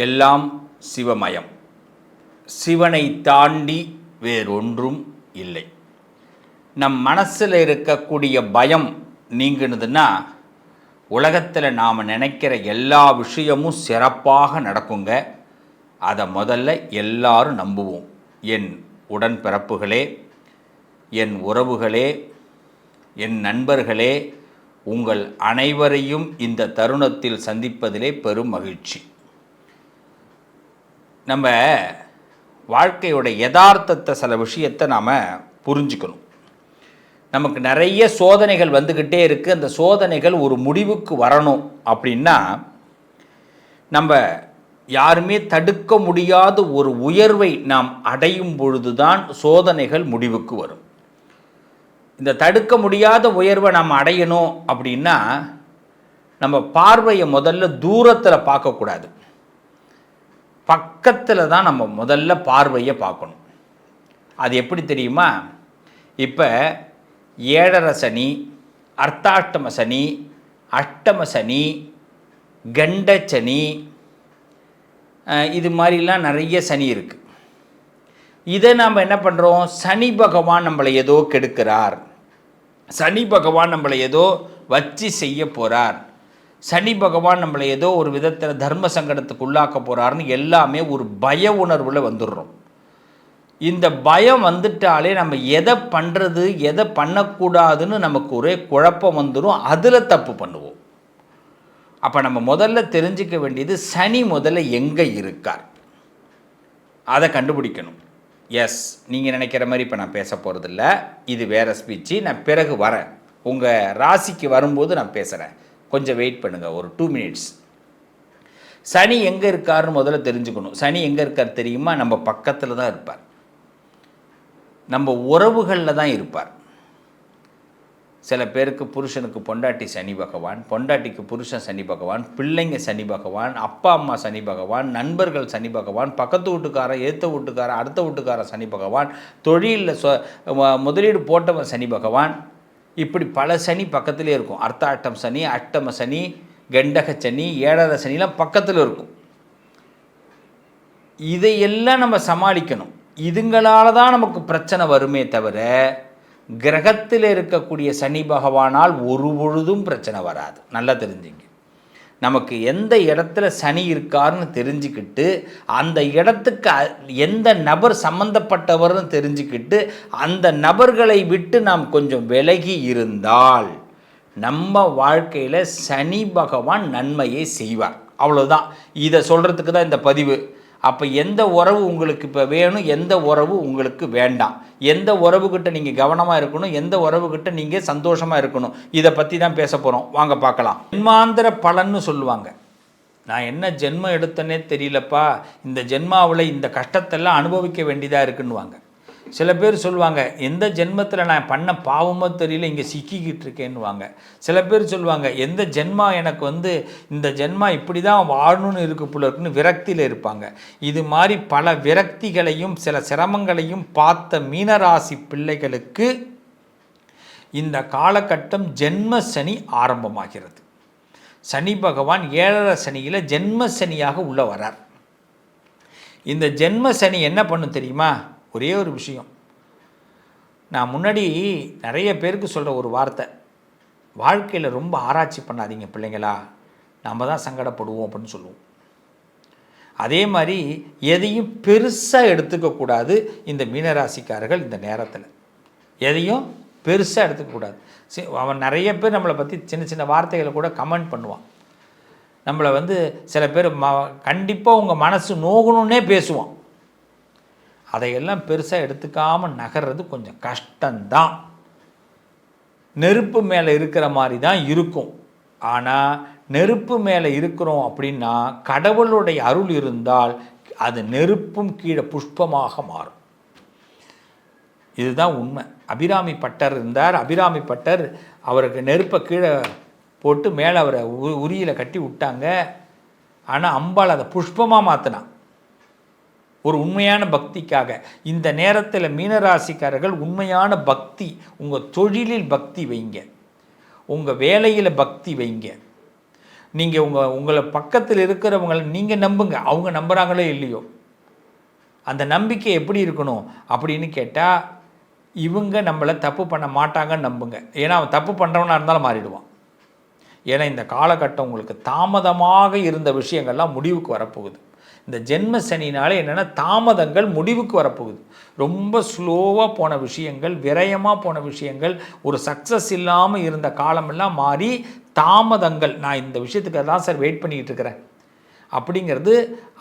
எல்லாம் சிவமயம். சிவனை தாண்டி வேறொன்றும் இல்லை. நம் மனசில் இருக்கக்கூடிய பயம் நீங்கினதுன்னா உலகத்தில் நாம் நினைக்கிற எல்லா விஷயமும் சிறப்பாக நடக்குங்க. அதை முதல்ல எல்லாரும் நம்புவோம். என் உடன்பிறப்புகளே, என் உறவுகளே, என் நண்பர்களே, உங்கள் அனைவரையும் இந்த தருணத்தில் சந்திப்பதிலே பெரும் மகிழ்ச்சி. நம்ம வாழ்க்கையோட யதார்த்தத்தை சில விஷயத்தை நாம் புரிஞ்சுக்கணும். நமக்கு நிறைய சோதனைகள் வந்துக்கிட்டே இருக்குது. அந்த சோதனைகள் ஒரு முடிவுக்கு வரணும் அப்படின்னா நம்ம யாருமே தடுக்க முடியாத ஒரு உயர்வை நாம் அடையும் பொழுதுதான் சோதனைகள் முடிவுக்கு வரும். இந்த தடுக்க முடியாத உயர்வை நாம் அடையணும் அப்படின்னா நம்ம பார்வையை முதல்ல தூரத்தில் பார்க்கக்கூடாது, பக்கத்தில் தான் நம்ம முதல்ல பார்வையை பார்க்கணும். அது எப்படி தெரியுமா? இப்போ 7.5 சனி, அர்த்தாஷ்டம சனி, அஷ்டம சனி, கண்டச்சனி, இது மாதிரிலாம் நிறைய சனி இருக்குது. இதை நாம் என்ன பண்ணுறோம்? சனி பகவான் நம்மளை ஏதோ கெடுக்கிறார், சனி பகவான் நம்மளை ஏதோ வச்சு செய்ய போகிறார், சனி பகவான் நம்மளை ஏதோ ஒரு விதத்தில் தர்ம சங்கடத்துக்கு உள்ளாக்க போகிறாருன்னு எல்லாமே ஒரு பய உணர்வில் வந்துடுறோம். இந்த பயம் வந்துட்டாலே நம்ம எதை பண்ணுறது எதை பண்ணக்கூடாதுன்னு நமக்கு ஒரே குழப்பம் வந்துடும். அதில் தப்பு பண்ணுவோம். அப்போ நம்ம முதல்ல தெரிஞ்சிக்க வேண்டியது சனி முதல்ல எங்கே இருக்கார், அதை கண்டுபிடிக்கணும். எஸ், நீங்கள் நினைக்கிற மாதிரி இப்போ நான் பேச போகிறதில்ல, இது வேறு ஸ்பீச்சு. நான் பிறகு வரேன், உங்கள் ராசிக்கு வரும்போது நான் பேசுகிறேன். கொஞ்சம் வெயிட் பண்ணுங்கள், ஒரு 2 மினிட்ஸ். சனி எங்கே இருக்காருன்னு முதல்ல தெரிஞ்சுக்கணும். சனி எங்கே இருக்கார் தெரியுமா? நம்ம பக்கத்தில் தான் இருப்பார், நம்ம உறவுகளில் தான் இருப்பார். சில பேருக்கு புருஷனுக்கு பொண்டாட்டி சனி பகவான், பொண்டாட்டிக்கு புருஷன் சனி பகவான், பிள்ளைங்க சனி பகவான், அப்பா அம்மா சனி பகவான், நண்பர்கள் சனி பகவான், பக்கத்து வீட்டுக்காரன், ஏற்ற வீட்டுக்காரன், அடுத்த வீட்டுக்காரன் சனி பகவான், தொழிலில் முதலீடு போட்டவன் சனி பகவான். இப்படி பல சனி பக்கத்திலே இருக்கும். அர்த்தாஷ்டம் சனி, அஷ்டம சனி, கண்டக சனி, 7.5 சனிலாம் பக்கத்தில் இருக்கும். இதையெல்லாம் நம்ம சமாளிக்கணும். இதுங்களால் தான் நமக்கு பிரச்சனை வருமே தவிர கிரகத்தில் இருக்கக்கூடிய சனி பகவானால் ஒரு பொழுதும் பிரச்சனை வராது. நல்லா தெரிஞ்சுங்க. நமக்கு எந்த இடத்துல சனி இருக்காருன்னு தெரிஞ்சுக்கிட்டு அந்த இடத்துக்கு எந்த நபர் சம்பந்தப்பட்டவர்னு தெரிஞ்சுக்கிட்டு அந்த நபர்களை விட்டு நாம் கொஞ்சம் விலகி இருந்தால் நம்ம வாழ்க்கையில் சனி பகவான் நன்மையை செய்வார். அவ்வளோதான். இதை சொல்கிறதுக்கு தான் இந்த பதிவு. அப்போ எந்த உறவு உங்களுக்கு இப்போ வேணும், எந்த உறவு உங்களுக்கு வேண்டாம், எந்த உறவுகிட்ட நீங்கள் கவனமாக இருக்கணும், எந்த உறவுகிட்ட நீங்கள் சந்தோஷமாக இருக்கணும், இதை பற்றி தான் பேச போகிறோம். வாங்க பார்க்கலாம். ஜென்மாந்திர பலன்னு சொல்லுவாங்க. நான் என்ன ஜென்மம் எடுத்தனே தெரியலப்பா, இந்த ஜென்மாவில் இந்த கஷ்டத்தெல்லாம் அனுபவிக்க வேண்டியதாக இருக்குன்னுவாங்க. சில பேர் சொல்லுவாங்க, எந்த ஜென்மத்தில் நான் பண்ண பாவமோ தெரியல, இங்கே சிக்கிக்கிட்டு இருக்கேன்னுவாங்க. சில பேர் சொல்லுவாங்க, எந்த ஜென்மா எனக்கு இந்த ஜென்மா இப்படி தான் வாழணும்னு இருக்கு போல இருக்குன்னு விரக்தியில் இருப்பாங்க. இது மாதிரி பல விரக்திகளையும் சில சிரமங்களையும் பார்த்த மீனராசி பிள்ளைகளுக்கு இந்த காலகட்டம் ஜென்ம சனி ஆரம்பமாகிறது. சனி பகவான் 7.5 சனியில் ஜென்ம சனியாக உள்ள வரார். இந்த ஜென்ம சனி என்ன பண்ணும் தெரியுமா? ஒரே ஒரு விஷயம், நான் முன்னாடி நிறைய பேருக்கு சொல்கிற ஒரு வார்த்தை, வாழ்க்கையில் ரொம்ப ஆராய்ச்சி பண்ணாதீங்க பிள்ளைங்களா, நம்ம தான் சங்கடப்படுவோம் அப்படின்னு சொல்லுவோம். அதே மாதிரி எதையும் பெருசாக எடுத்துக்கக்கூடாது. இந்த மீனராசிக்காரர்கள் இந்த நேரத்தில் எதையும் பெருசாக எடுத்துக்கக்கூடாது. அவன் நிறைய பேர் நம்மளை பற்றி சின்ன சின்ன வார்த்தைகளை கூட கமெண்ட் பண்ணுவான். நம்மளை சில பேர் கண்டிப்பாக உங்கள் மனசு நோகணுன்னே பேசுவான். அதையெல்லாம் பெருசாக எடுத்துக்காமல் நகர்றது கொஞ்சம் கஷ்டந்தான். நெருப்பு மேலே இருக்கிற மாதிரி தான் இருக்கும். ஆனால் நெருப்பு மேலே இருக்கிறோம் அப்படின்னா கடவுளுடைய அருள் இருந்தால் அது நெருப்பும் கீழே புஷ்பமாக மாறும். இதுதான் உண்மை. அபிராமி பட்டர் இருந்தார். அபிராமி பட்டர் அவருக்கு நெருப்பை கீழே போட்டு மேலே அவரை உரியில் கட்டி விட்டாங்க. ஆனால் அம்பாள் அதை புஷ்பமாக மாற்றினான் ஒரு உண்மையான பக்திக்காக. இந்த நேரத்தில் மீனராசிக்காரர்கள் உண்மையான பக்தி, உங்கள் தொழிலில் பக்தி வைங்க, உங்கள் வேலையில் பக்தி வைங்க. நீங்கள் உங்களை பக்கத்தில் இருக்கிறவங்களை நீங்கள் நம்புங்க, அவங்க நம்புகிறாங்களோ இல்லையோ. அந்த நம்பிக்கை எப்படி இருக்கணும் அப்படின்னு கேட்டால், இவங்க நம்மளை தப்பு பண்ண மாட்டாங்கன்னு நம்புங்க. ஏன்னா அவன் தப்பு பண்ணுறவனாக இருந்தாலும் மாறிடுவான். ஏன்னா இந்த காலகட்டம் உங்களுக்கு தாமதமாக இருந்த விஷயங்கள்லாம் முடிவுக்கு வரப்போகுது. இந்த ஜென்ம சனினாலே என்னென்னா தாமதங்கள் முடிவுக்கு வரப்போகுது. ரொம்ப ஸ்லோவாக போன விஷயங்கள், விரயமாக போன விஷயங்கள், ஒரு சக்ஸஸ் இல்லாமல் இருந்த காலமெல்லாம் மாறி தாமதங்கள், நான் இந்த விஷயத்துக்கு தான் சார் வெயிட் பண்ணிக்கிட்டு இருக்கிறேன் அப்படிங்கிறது,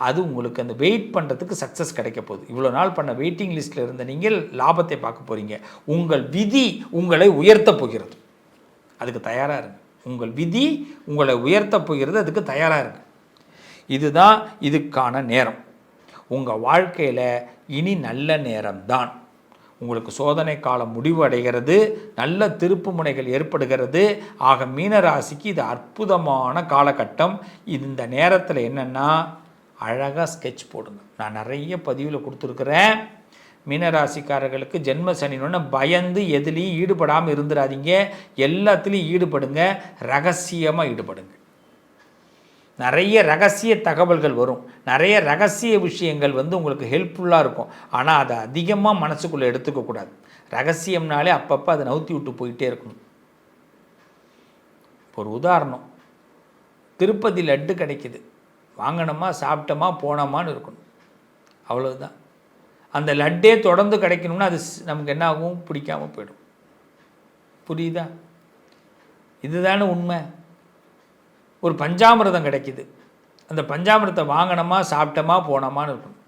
அது உங்களுக்கு அந்த வெயிட் பண்ணுறதுக்கு சக்ஸஸ் கிடைக்க போகுது. இவ்வளோ நாள் பண்ண வெயிட்டிங் லிஸ்ட்டில் இருந்த நீங்கள் லாபத்தை பார்க்க போகிறீங்க. உங்கள் விதி உங்களை உயர்த்த போகிறது, அதுக்கு தயாராக இருங்க. உங்கள் விதி உங்களை உயர்த்த போகிறது, அதுக்கு தயாராக இருங்க. இதுதான் இதுக்கான நேரம். உங்கள் வாழ்க்கையில் இனி நல்ல நேரம்தான். உங்களுக்கு சோதனை காலம் முடிவு அடைகிறது, நல்ல திருப்பு முனைகள் ஏற்படுகிறது. ஆக மீனராசிக்கு இது அற்புதமான காலகட்டம். இந்த நேரத்தில் என்னென்னா அழகாக ஸ்கெட்ச் போடுங்க. நான் நிறைய பதிவில் கொடுத்துருக்குறேன். மீனராசிக்காரர்களுக்கு ஜென்ம சனின்னு பயந்து எதுலேயும் ஈடுபடாமல் இருந்துடாதீங்க. எல்லாத்துலேயும் ஈடுபடுங்க, ரகசியமாக ஈடுபடுங்க. நிறைய ரகசிய தகவல்கள் வரும், நிறைய ரகசிய விஷயங்கள் உங்களுக்கு ஹெல்ப்ஃபுல்லாக இருக்கும். ஆனால் அதை அதிகமாக மனசுக்குள்ளே எடுத்துக்கக்கூடாது. ரகசியம்னாலே அப்பப்போ அதை நவுத்தி விட்டு போயிட்டே இருக்கணும். ஒரு உதாரணம், திருப்பதி லட்டு கிடைக்கிது, வாங்கினோமா சாப்பிட்டோமா போனோமான்னு இருக்கணும், அவ்வளவுதான். அந்த லட்டே தொடர்ந்து கிடைக்கணும்னா அது நமக்கு என்ன ஆகும், பிடிக்காமல் போயிடும். புரியுதா? இதுதானே உண்மை. ஒரு பஞ்சாமிரதம் கிடைக்கிது, அந்த பஞ்சாமிரத்தை வாங்கினோமா சாப்பிட்டோமா போனோமான்னு இருக்கணும்.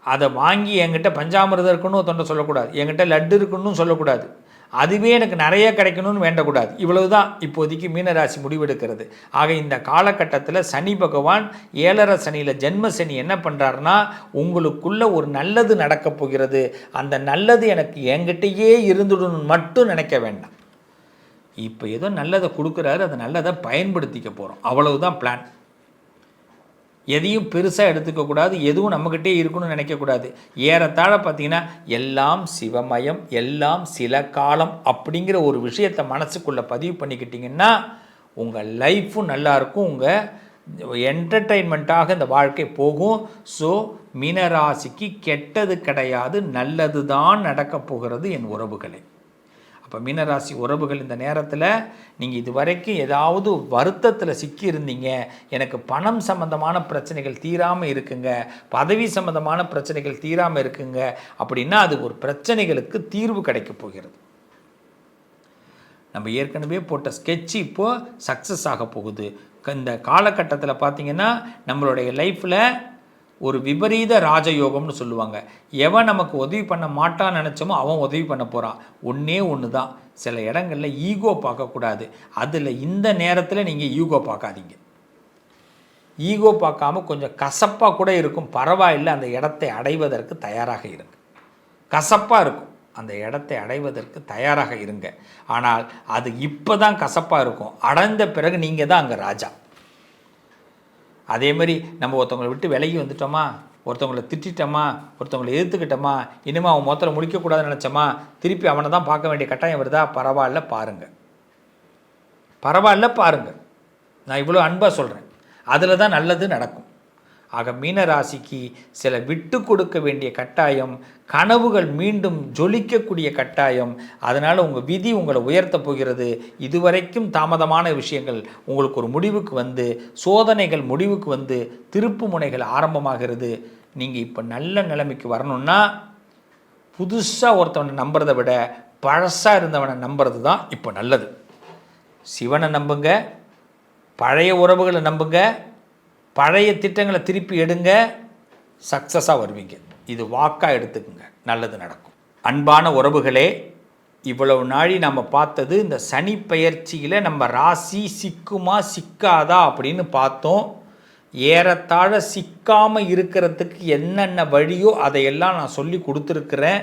அதை வாங்கி என்கிட்ட பஞ்சாமிரதம் இருக்குன்னு தொண்டை சொல்லக்கூடாது, என்கிட்ட லட்டு இருக்குன்னு சொல்லக்கூடாது, அதுவே எனக்கு நிறைய கிடைக்கணும்னு வேண்டக்கூடாது. இவ்வளவு தான் இப்போதைக்கு மீனராசி முடிவெடுக்கிறது. ஆக இந்த காலகட்டத்தில் சனி பகவான் 7.5 சனியில் ஜென்ம சனி என்ன பண்ணுறாருன்னா, உங்களுக்குள்ள ஒரு நல்லது நடக்கப் போகிறது, அந்த நல்லது எனக்கு என்கிட்டயே இருந்துடணும்னு மட்டும் நினைக்க வேண்டாம். இப்போ ஏதோ நல்லதை கொடுக்குறாரு, அதை நல்லதை பயன்படுத்திக்க போகிறோம், அவ்வளவுதான் பிளான். எதையும் பெருசாக எடுத்துக்கக்கூடாது, எதுவும் நம்மக்கிட்டே இருக்கணும்னு நினைக்கக்கூடாது. ஏறத்தாழ பார்த்திங்கன்னா எல்லாம் சிவமயம், எல்லாம் சில காலம் அப்படிங்கிற ஒரு விஷயத்தை மனசுக்குள்ளே பதிவு பண்ணிக்கிட்டிங்கன்னா உங்கள் லைஃப்பும் நல்லாயிருக்கும், உங்கள் என்டர்டெயின்மெண்ட்டாக இந்த வாழ்க்கை போகும். ஸோ மீனராசிக்கு கெட்டது கிடையாது, நல்லது தான் நடக்கப் போகிறது என் உறவுகளை. அப்போ மீனராசி உறவுகள், இந்த நேரத்தில் நீங்கள் இது வரைக்கும் ஏதாவது வருத்தத்தில் சிக்கியிருந்தீங்க, எனக்கு பணம் சம்மந்தமான பிரச்சனைகள் தீராமல் இருக்குங்க, பதவி சம்மந்தமான பிரச்சனைகள் தீராமல் இருக்குங்க அப்படின்னா அது ஒரு பிரச்சனைகளுக்கு தீர்வு கிடைக்க போகிறது. நம்ம ஏற்கனவே போட்ட ஸ்கெட்சு இப்போது சக்ஸஸ் ஆக போகுது. இந்த காலகட்டத்தில் பார்த்திங்கன்னா நம்மளுடைய லைஃப்பில் ஒரு விபரீத ராஜயோகம்னு சொல்லுவாங்க. எவன் நமக்கு உதவி பண்ண மாட்டான்னு நினச்சோமோ அவன் உதவி பண்ண போகிறான். ஒன்று தான், சில இடங்களில் ஈகோ பார்க்கக்கூடாது. அதில் இந்த நேரத்தில் நீங்கள் ஈகோ பார்க்காதீங்க. ஈகோ பார்க்காம கொஞ்சம் கசப்பாக கூட இருக்கும், பரவாயில்லை, அந்த இடத்தை அடைவதற்கு தயாராக இருங்க. கசப்பாக இருக்கும், அந்த இடத்தை அடைவதற்கு தயாராக இருங்க. ஆனால் அது இப்போ தான் கசப்பாக இருக்கும், அடைந்த பிறகு நீங்கள் தான் அங்கே ராஜா. அதே மாதிரி நம்ம ஒருத்தவங்களை விட்டு விலகி வந்துட்டோமா, ஒருத்தவங்களை திட்டோமா, ஒருத்தவங்களை எதிர்த்துக்கிட்டோமா, இனிமேல் அவன் மொத்தத்தில் முடிக்கக்கூடாதுன்னு நினச்சோமா, திருப்பி அவனை தான் பார்க்க வேண்டிய கட்டாயம் வருதா, பரவாயில்ல பாருங்கள், பரவாயில்ல பாருங்கள். நான் இவ்வளோ அன்பாக சொல்கிறேன், அதில் தான் நல்லது நடக்கும். ஆக மீனராசிக்கு சில விட்டு கொடுக்க வேண்டிய கட்டாயம், கனவுகள் மீண்டும் ஜொலிக்கக்கூடிய கட்டாயம். அதனால் உங்கள் விதி உங்களை உயர்த்த போகிறது. இதுவரைக்கும் தாமதமான விஷயங்கள் உங்களுக்கு ஒரு முடிவுக்கு வந்து, சோதனைகள் முடிவுக்கு வந்து, திருப்பு முனைகள் ஆரம்பமாகிறது. நீங்கள் இப்போ நல்ல நிலைமைக்கு வரணும்னா புதுசாக ஒருத்தவனை நம்புறதை விட பழசாக இருந்தவனை நம்புறது தான் இப்போ நல்லது. சிவனை நம்புங்க, பழைய உறவுகளை நம்புங்க, பழைய திட்டங்களை திருப்பி எடுங்க, சக்ஸஸாக வருவீங்க. இது வாக்காக எடுத்துக்குங்க, நல்லது நடக்கும். அன்பான உறவுகளே, இவ்வளவு நாளி நம்ம பார்த்தது இந்த சனி பெயர்ச்சியில் நம்ம ராசி சிக்குமா சிக்காதா அப்படின்னு பார்த்தோம். ஏறத்தாழ சிக்காமல் இருக்கிறதுக்கு என்னென்ன வழியோ அதையெல்லாம் நான் சொல்லி கொடுத்துருக்குறேன்.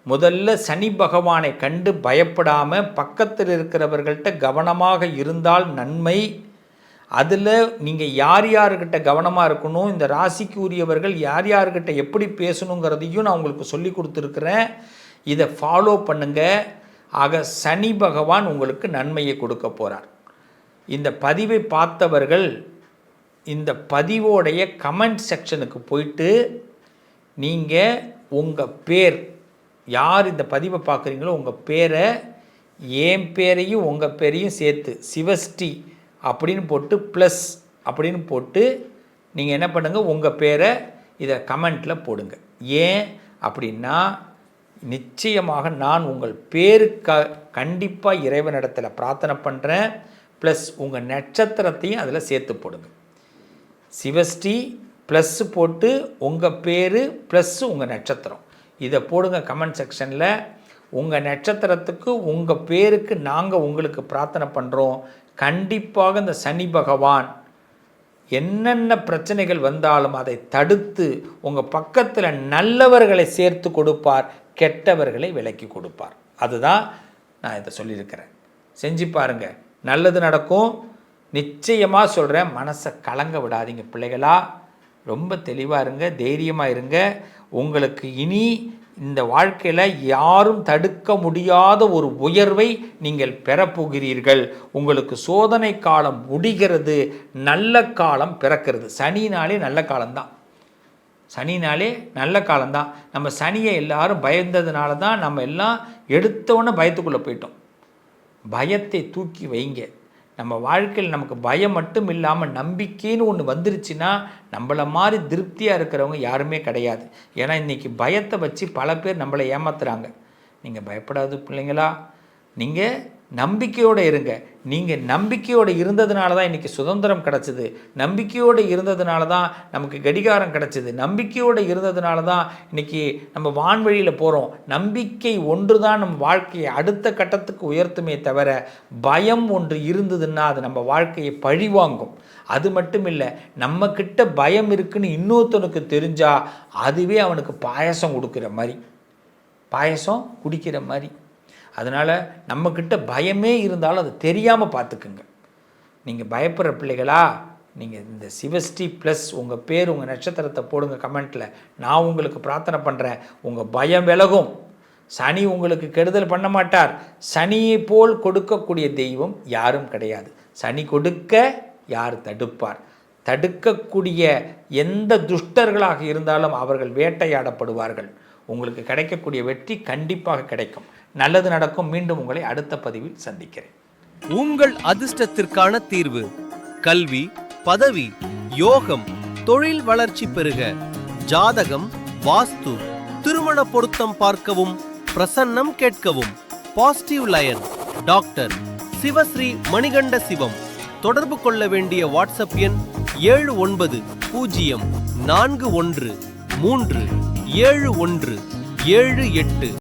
முதல்ல சனி பகவானை கண்டு பயப்படாமல் பக்கத்தில் இருக்கிறவர்கள்ட்ட கவனமாக இருந்தால் நன்மை. அதில் நீங்கள் யார் யாருக்கிட்ட கவனமாக இருக்கணும், இந்த ராசிக்கு உரியவர்கள் யார் யாருக்கிட்ட எப்படி பேசணுங்கிறதையும் நான் உங்களுக்கு சொல்லி கொடுத்துருக்குறேன். இதை ஃபாலோ பண்ணுங்கள். ஆக சனி பகவான் உங்களுக்கு நன்மையை கொடுக்க போகிறார். இந்த பதிவை பார்த்தவர்கள் இந்த பதிவோடைய கமெண்ட் செக்ஷனுக்கு போயிட்டு நீங்கள் உங்கள் பேர், யார் இந்த பதிவை பார்க்குறீங்களோ உங்கள் பேரை, என் பேரையும் உங்கள் பேரையும் சேர்த்து சிவஸ்ரீ அப்படின்னு போட்டு ப்ளஸ் அப்படின்னு போட்டு நீங்கள் என்ன பண்ணுங்கள், உங்கள் பேரை இதை கமெண்ட்டில் போடுங்க. ஏன் அப்படின்னா நிச்சயமாக நான் உங்கள் கண்டிப்பாக இறைவனிடத்தில் பிரார்த்தனை பண்ணுறேன். ப்ளஸ் உங்கள் நட்சத்திரத்தையும் அதில் சேர்த்து போடுங்க. சிவஸ்ரீ ப்ளஸ் போட்டு உங்கள் பேர் ப்ளஸ் உங்கள் நட்சத்திரம் இதை போடுங்க கமெண்ட் செக்ஷனில். உங்கள் நட்சத்திரத்துக்கு உங்கள் பேருக்கு நாங்கள் உங்களுக்கு பிரார்த்தனை பண்ணுறோம். கண்டிப்பாக இந்த சனி பகவான் என்னென்ன பிரச்சனைகள் வந்தாலும் அதை தடுத்து உங்கள் பக்கத்தில் நல்லவர்களை சேர்த்து கொடுப்பார், கெட்டவர்களை விலக்கி கொடுப்பார். அதுதான் நான் இதை சொல்லியிருக்கிறேன். செஞ்சு பாருங்கள், நல்லது நடக்கும். நிச்சயமாக சொல்கிறேன், மனசை கலங்க விடாதீங்க பிள்ளைகளா. ரொம்ப தெளிவாக இருங்க, தைரியமாக இருங்க. உங்களுக்கு இனி இந்த வாழ்க்கையில் யாரும் தடுக்க முடியாத ஒரு உயர்வை நீங்கள் பெறப்போகிறீர்கள். உங்களுக்கு சோதனை காலம் முடிகிறது, நல்ல காலம் பிறக்கிறது. சனினாலே நல்ல காலம்தான், சனினாலே நல்ல காலம்தான். நம்ம சனியை எல்லாரும் பயந்ததுனால தான் நம்ம எல்லாம் எடுத்தோன்னே பயத்துக்குள்ளே போயிட்டோம். பயத்தை தூக்கி வைங்க. நம்ம வாழ்க்கையில் நமக்கு பயம் மட்டும் இல்லாமல் நம்பிக்கைன்னு ஒன்று வந்துருச்சுன்னா நம்மளை மாதிரி திருப்தியாக இருக்கிறவங்க யாருமே கிடையாது. ஏன்னா இன்றைக்கி பயத்தை வச்சு பல பேர் நம்மளை ஏமாத்துறாங்க. நீங்கள் பயப்படாது பிள்ளைங்களா, நீங்கள் நம்பிக்கையோடு இருங்க. நீங்கள் நம்பிக்கையோடு இருந்ததுனால தான் இன்றைக்கி சுதந்திரம் கிடச்சிது, நம்பிக்கையோடு இருந்ததுனால தான் நமக்கு கடிகாரம் கிடச்சிது, நம்பிக்கையோடு இருந்ததுனால தான் இன்றைக்கி நம்ம வான்வழியில் போகிறோம். நம்பிக்கை ஒன்று தான் நம்ம வாழ்க்கையை அடுத்த கட்டத்துக்கு உயர்த்துமே தவிர பயம் ஒன்று இருந்ததுன்னா அது நம்ம வாழ்க்கையை பழிவாங்கும். அது மட்டும் இல்லை, நம்மக்கிட்ட பயம் இருக்குன்னு இன்னொருத்தனுக்கு தெரிஞ்சால் அதுவே அவனுக்கு பாயசம் கொடுக்குற மாதிரி, பாயசம் குடிக்கிற மாதிரி. அதனால் நம்மக்கிட்ட பயமே இருந்தாலும் அது தெரியாமல் பார்த்துக்குங்க. நீங்கள் பயப்படுற பிள்ளைகளா, நீங்கள் இந்த சிவஸ்ரீ ப்ளஸ் உங்கள் பேர் உங்கள் நட்சத்திரத்தை போடுங்க கமெண்ட்டில். நான் உங்களுக்கு பிரார்த்தனை பண்ணுறேன், உங்கள் பயம் விலகும். சனி உங்களுக்கு கெடுதல் பண்ண மாட்டார். சனியை போல் கொடுக்கக்கூடிய தெய்வம் யாரும் கிடையாது. சனி கொடுக்க யார் தடுப்பார்? தடுக்கக்கூடிய எந்த துஷ்டர்களாக இருந்தாலும் அவர்கள் வேட்டையாடப்படுவார்கள். உங்களுக்கு கிடைக்கக்கூடிய வெற்றி கண்டிப்பாக கிடைக்கும். நல்லது நடக்கும். மீண்டும் உங்களை அடுத்த பதிவில் சந்திக்கிறேன். உங்கள் அதிர்ஷ்டத்திற்கான தீர்வு: கல்வி, பதவி, யோகம், தொழில் வளர்ச்சி பெருக, ஜாதகம், வாஸ்து, திருமண பொருத்தம் பார்க்கவும், பிரசன்னம் கேட்கவும். Positive lion doctor Sivasri Manikanda Sivam. தொடர்பு கொள்ள வேண்டிய வாட்ஸ்அப் எண் 7904137178.